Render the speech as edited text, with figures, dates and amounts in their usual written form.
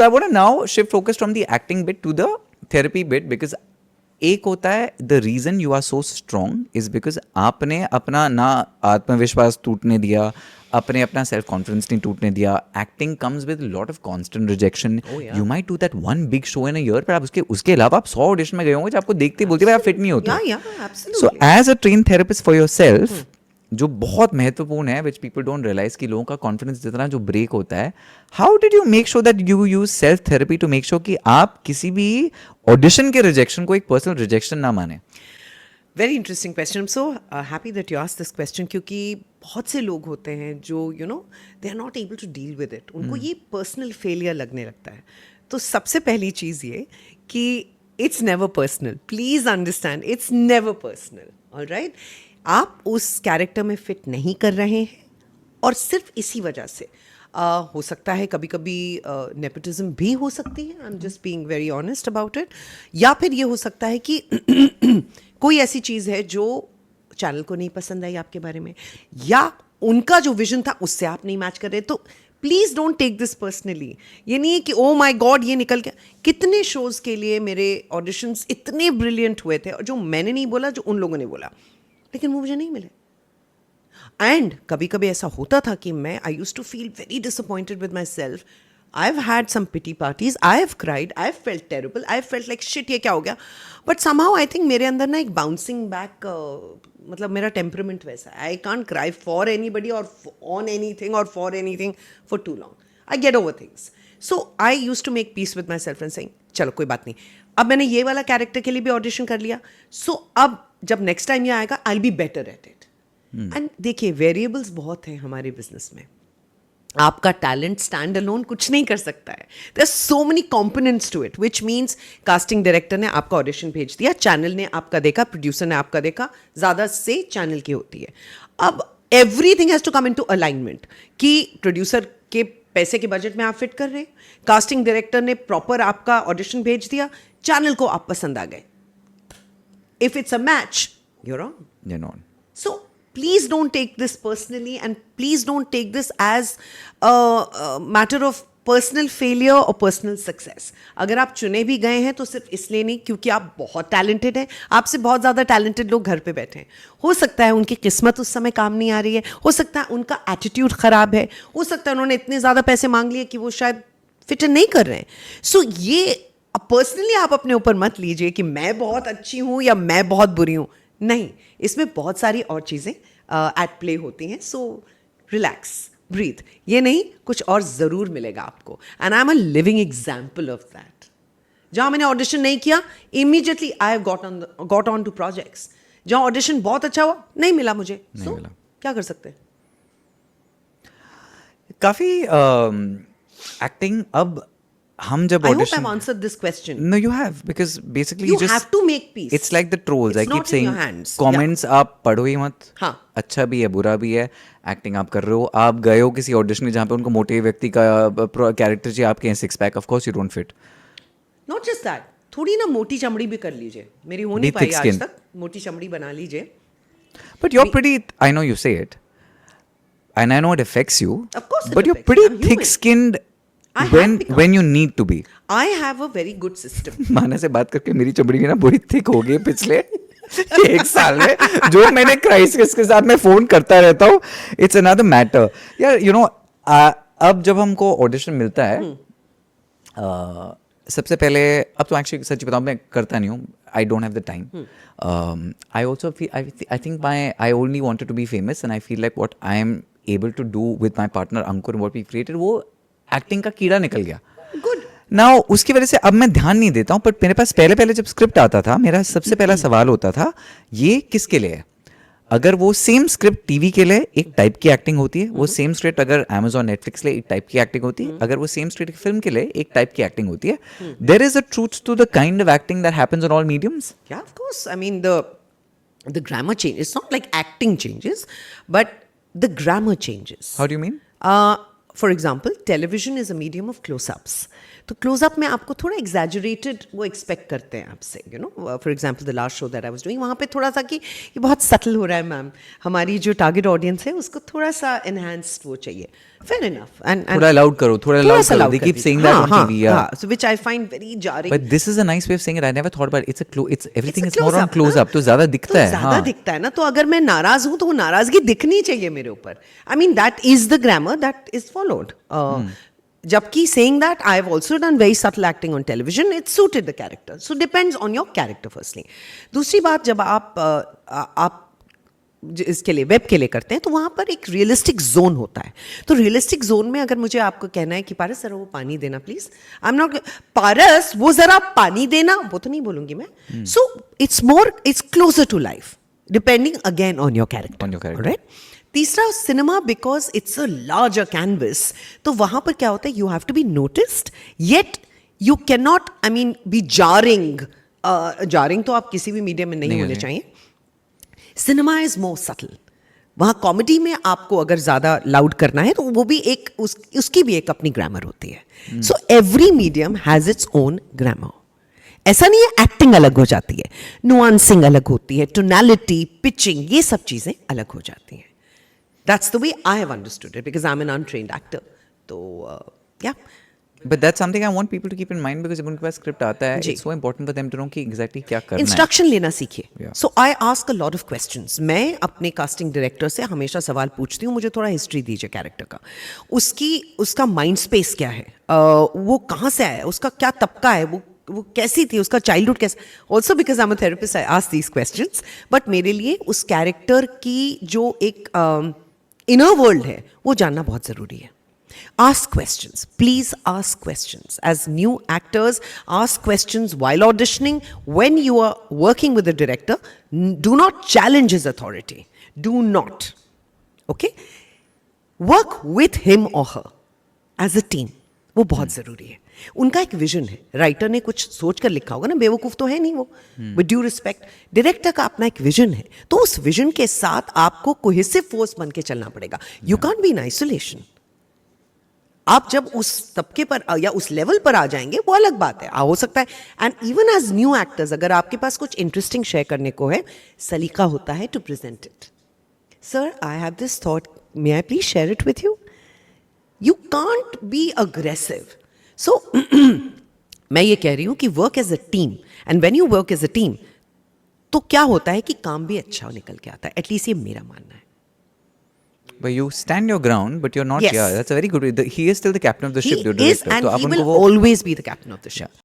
So I want to now shift focus from the acting bit to the therapy bit because एक होता है the reason you are so strong is because आपने अपना ना आत्मविश्वास टूटने दिया, अपने अपना सेल्फ कॉन्फिडेंस नहीं टूटने दिया. Acting comes with lot of constant rejection. You might do that one big show in a year, पर आप उसके अलावा आप 100 ऑडिशन में गए होंगे जो आपको देखते ही बोलते भाई आप फिट नहीं होते. So as a train therapist for your self, जो बहुत महत्वपूर्ण है विच पीपल डोंट रियलाइज कि लोगों का कॉन्फिडेंस जितना जो ब्रेक होता है, how did you make sure that you use self therapy to make sure कि आप किसी भी ऑडिशन के रिजेक्शन को एक पर्सनल रिजेक्शन ना माने? Very interesting question. So happy that you asked this question, क्योंकि बहुत से लोग होते हैं जो they are not able to deal with it. उनको ये पर्सनल फेलियर लगने लगता है. तो सबसे पहली चीज़ ये कि it's never personal. Please understand, it's never personal. Alright, आप उस कैरेक्टर में फिट नहीं कर रहे हैं और सिर्फ इसी वजह से हो सकता है कभी कभी नेपोटिज्म भी हो सकती है. I am just being very honest about it. या फिर ये हो सकता है कि कोई ऐसी चीज़ है जो चैनल को नहीं पसंद आई आपके बारे में, या उनका जो विजन था उससे आप नहीं मैच कर रहे. तो please don't take this personally. ये नहीं है कि ओ माई गॉड ये निकल गया. कितने शोज़ के लिए मेरे ऑडिशंस इतने ब्रिलियंट हुए थे और जो मैंने नहीं बोला, जो उन लोगों ने बोला, लेकिन वो मुझे नहीं मिले. एंड कभी कभी ऐसा होता था कि मैं I used to feel very disappointed with my self. I have had some pity parties, I have cried, I have felt terrible, I have felt like shit ये क्या हो गया. बट समहाउ आई थिंक मेरे अंदर ना एक bouncing back, मतलब मेरा टेम्परामेंट वैसा है. I can't cry for anybody और ऑन एनीथिंग और for anything for too long. I get over things. So I used to make peace with my self and saying चलो कोई बात नहीं, अब मैंने ये वाला कैरेक्टर के लिए भी ऑडिशन कर लिया. सो अब जब नेक्स्ट टाइम ये आएगा I will be better at it. And देखिए वेरिएबल्स बहुत हैं हमारे बिजनेस में. आपका टैलेंट स्टैंड अलोन कुछ नहीं कर सकता है. There are so many components to it, which means casting director ने आपका ऑडिशन भेज दिया, चैनल ने आपका देखा, प्रोड्यूसर ने आपका देखा, ज़्यादा से चैनल की होती है. अब everything has to come into alignment कि प्रोड्यूसर के पैसे के बजट में आप फिट कर रहे हैं, कास्टिंग डायरेक्टर ने प्रॉपर आपका ऑडिशन भेज दिया, चैनल को आप पसंद आ गए. If it's a match, you're on. You're not. So please don't take this personally, and please don't take this as a matter of personal failure or personal success. अगर आप चुने भी गए हैं तो सिर्फ इसलिए नहीं क्योंकि आप बहुत टैलेंटेड हैं. आपसे बहुत ज़्यादा टैलेंटेड लोग घर पे बैठे हैं. हो सकता है उनकी किस्मत उस समय काम नहीं आ रही है, हो सकता है उनका एटीट्यूड ख़राब है, हो सकता है उन्होंने इतने ज़्यादा पैसे मांग लिए कि वो शायद फिट नहीं कर रहे हैं. सो ये अब पर्सनली आप अपने ऊपर मत लीजिए कि मैं बहुत अच्छी हूँ या मैं बहुत बुरी हूँ. नहीं, इसमें बहुत सारी और चीज़ें एट प्ले होती हैं. So relax, breathe. ये नहीं, कुछ और ज़रूर मिलेगा आपको. And I am a living example of that. जहाँ मैंने ऑडिशन नहीं किया, immediately I have got on two projects. जहाँ ऑडिशन बहुत अच्छा हुआ, नहीं मिला मुझे. सो क्या कर सकते हैं? काफ़ी एक्टिंग अब हम जब I hope audition, I've answered this question. no you have, because basically You just have to make peace. it's like the trolls. It's I keep not in saying your hands. comments आप पढ़ो ही मत. हाँ. अच्छा भी है बुरा भी है. एक्टिंग आप कर रहे हो, आप गए हो किसी ऑडिशन में जहाँ पे उनको मोटे व्यक्ति का कैरेक्टर चाहिए, आपके six pack, of course you don't fit. Not just that, थोड़ी ना मोटी चमड़ी भी कर लीजिए. मेरी हो नहीं Be पाई thick आज skin. तक. मोटी चमड़ी बना लीजिए. But you're pretty, I know you say it and I know it affects you, Of course it but you're affects me. pretty I'm human. thick skinned I have become. when you need to be. I have a very good system. माना से बात करके मेरी चमड़ी भी ना बड़ी thick हो गई पिछले 1 साल में. जो मैंने क्राइसिस के साथ में फोन करता रहता हूँ, इट्स अनदर मैटर यार. अब जब हमको ऑडिशन मिलता है, सबसे पहले, अब तो एक्चुअली सच बताऊँ मैं करता नहीं हूँ. I don't have the time. I also feel, I think I only wanted to be famous, and I feel like what I am able to do with my partner Ankur and what we created, वो acting का कीड़ा निकल गया. Good. Now उसकी वजह से अब मैं ध्यान नहीं देता हूँ. बट मेरे पास पहले जब स्क्रिप्ट आता था, मेरा सबसे पहला सवाल होता था, ये किसके लिए है? अगर वो सेम स्क्रिप्ट टीवी के लिए एक टाइप की एक्टिंग होती है, वो सेम स्क्रिप्ट अगर अमेजॉन नेटफ्लिक्स लिए एक टाइप की एक्टिंग होती है, अगर वो सेम स्क्रिप्ट फिल्म के लिए एक टाइप की एक्टिंग होती है, there is a truth to the kind of acting that happens on all mediums. Yeah, of course. I mean, the grammar change. It's not like acting changes, but the grammar changes. How do you mean? For example, television is a medium of close-ups. तो close up में आपको थोड़ा exaggerated वो expect करते हैं आपसे. For example the last show that I was doing, वहाँ पे थोड़ा सा कि ये बहुत सटल हो रहा है मैम, हमारी जो टारगेट ऑडियंस है उसको थोड़ा सा एनहांस्ड वो चाहिए. Fair enough. And थोड़ा allowed करो, थोड़ा allowed सा करो. allowed They कर keep दीजिए. saying that on हाँ, TV, yeah. हाँ. So which I find very jarring. But this is a nice way of saying it. I never thought about it. It's everything It's is a more on close-up, close हाँ? up. तो ज़्यादा दिखता है. ज़्यादा हाँ. दिखता है ना, तो अगर मैं नाराज हूं तो वो नाराजगी दिखनी चाहिए मेरे ऊपर. I mean that is the grammar that is followed. जबकि saying that I have also done very subtle acting on television, it suited the character. So depends on your character firstly. दूसरी बात, जब आप इसके लिए वेब के लिए करते हैं तो वहाँ पर एक रियलिस्टिक जोन होता है. तो रियलिस्टिक जोन में अगर मुझे आपको कहना है कि पारस जरा वो पानी देना प्लीज, आई एम नॉट पारस वो जरा पानी देना, वो तो नहीं बोलूंगी मैं. So it's closer to life depending again on your character. Right. तीसरा, cinema because it's a larger canvas, तो वहां पर क्या होता है, you have to be noticed yet you can not, I mean, be jarring. Jarring तो आप किसी भी मीडियम में नहीं होने चाहिए. Cinema is more subtle. वहाँ कॉमेडी में आपको अगर ज़्यादा लाउड करना है तो वो भी एक उसकी भी एक अपनी ग्रामर होती है. So every medium has its own grammar. ऐसा नहीं है एक्टिंग अलग हो जाती है, नुआंसिंग अलग होती है, टोनैलिटी, पिचिंग, ये सब चीज़ें अलग हो जाती हैं. That's the way I have understood it because I am an untrained actor. तो या But that's something I want people to keep in mind because जब उनके पास स्क्रिप्ट आता है, it's so important for them to know कि exactly क्या करना है. इंस्ट्रक्शन लेना सीखिए. Yeah. So I ask a lot of questions. मैं अपने कास्टिंग डायरेक्टर से हमेशा सवाल पूछती हूँ, मुझे थोड़ा हिस्ट्री दीजिए कैरेक्टर का, उसका माइंड स्पेस क्या है, वो कहाँ से आया, उसका क्या तबका है, वो कैसी थी, उसका चाइल्डहुड कैसा. Also because I am a therapist I ask these questions. But मेरे लिए उस कैरेक्टर की जो एक इनर वर्ल्ड है वो जानना बहुत ज़रूरी है. Ask questions. Please ask questions. As new actors, ask questions while auditioning. When you are working with the director, do not challenge his authority. Do not. Okay? Work with him or her as a team. वो बहुत ज़रूरी है. उनका एक vision है. Writer ने कुछ सोच कर लिखा होगा ना, बेवकूफ़ तो है नहीं वो. विद ड्यू रिस्पेक्ट, डायरेक्टर का अपना एक विजन है, तो उस विजन के साथ आपको कोहेसिव फोर्स बन के चलना पड़ेगा. You can't be in isolation. आप जब उस तबके पर या उस लेवल पर आ जाएंगे वो अलग बात है. हो सकता है, and even as new actors, अगर आपके पास कुछ इंटरेस्टिंग शेयर करने को है, सलीका होता है to present it. Sir, I have this thought, may I please share it with you. You can't be aggressive. So मैं ये कह रही हूं कि work as a team, and when you work as a team तो क्या होता है कि काम भी अच्छा निकल के आता है. एटलीस्ट ये मेरा मानना है. But you stand your ground, but you're not. Yes. Yeah, that's a very good way. He is still the captain of the ship. He the is, director. and तो आप he उनको will वो always be the captain of the ship.